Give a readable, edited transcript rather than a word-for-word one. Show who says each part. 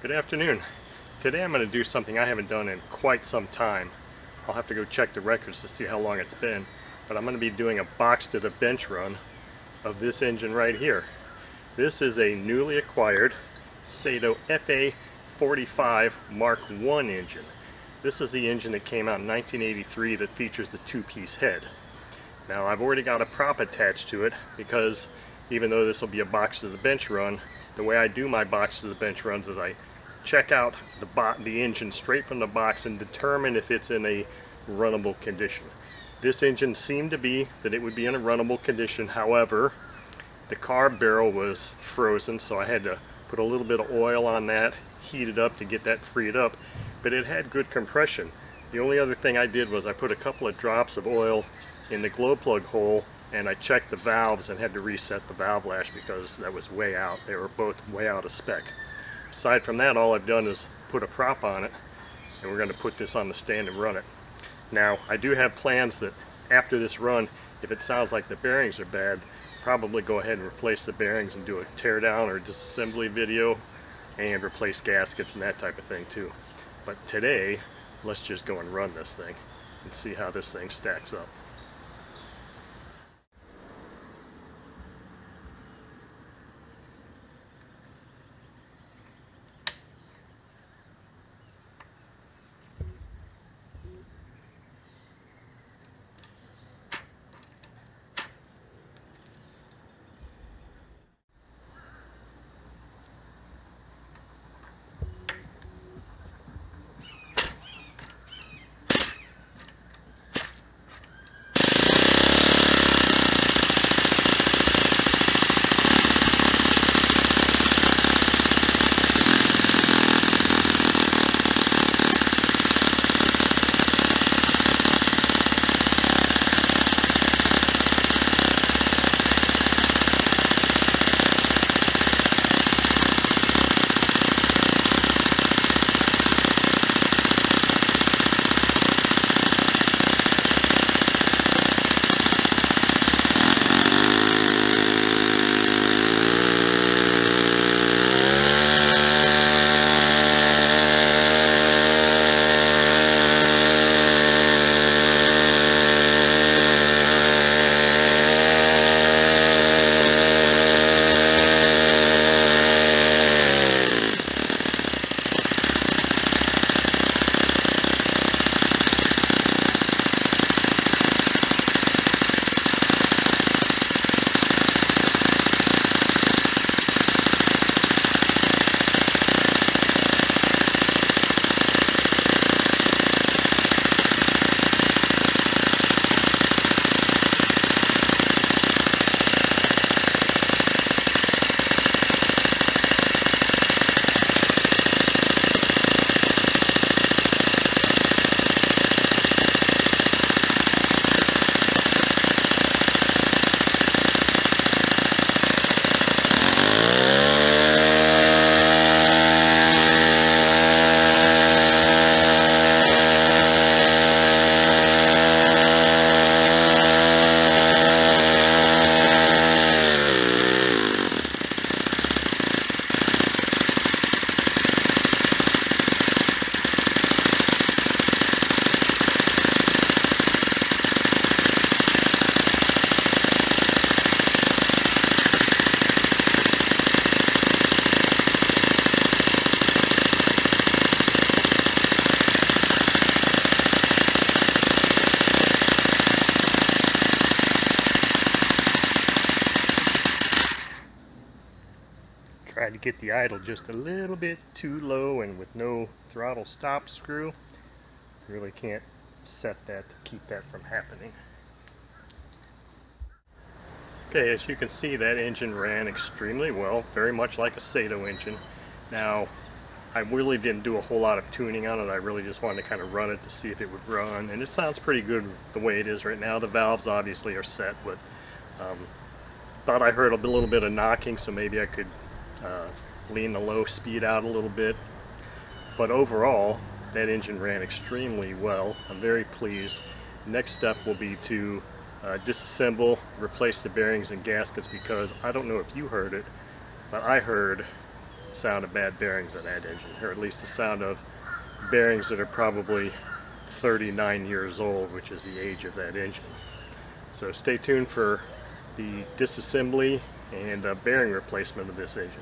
Speaker 1: Good afternoon. Today I'm going to do something I haven't done in quite some time. I'll have to go check the records to see how long it's been, but I'm going to be doing a box to the bench run of this engine right here. This is a newly acquired Saito FA-45 Mark I engine. This is the engine that came out in 1983 that features the two-piece head. Now I've already got a prop attached to it because even though this will be a box to the bench run, the way I do my box to the bench runs is I check out the engine straight from the box and determine if it's in a runnable condition. This engine seemed to be that it would be in a runnable condition. However, the carb barrel was frozen, so I had to put a little bit of oil on that, heat it up to get that freed up, but it had good compression. The only other thing I did was I put a couple of drops of oil in the glow plug hole and I checked the valves and had to reset the valve lash because that was way out. They were both way out of spec. Aside from that, all I've done is put a prop on it, and we're going to put this on the stand and run it. Now, I do have plans that after this run, if it sounds like the bearings are bad, probably go ahead and replace the bearings and do a tear down or disassembly video and replace gaskets and that type of thing too. But today, let's just go and run this thing and see how this thing stacks up. Tried to get the idle just a little bit too low, and with no throttle stop screw, really can't set that to keep that from happening. Okay, as you can see, that engine ran extremely well, very much like a Saito engine. Now, I really didn't do a whole lot of tuning on it. I really just wanted to kind of run it to see if it would run, and it sounds pretty good the way it is right now. The valves obviously are set, but thought I heard a little bit of knocking, so maybe I could lean the low speed out a little bit. But overall, that engine ran extremely well. I'm very pleased. Next step will be to disassemble, replace the bearings and gaskets, because I don't know if you heard it, but I heard the sound of bad bearings on that engine, or at least the sound of bearings that are probably 39 years old, which is the age of that engine. So stay tuned for the disassembly and bearing replacement of this engine.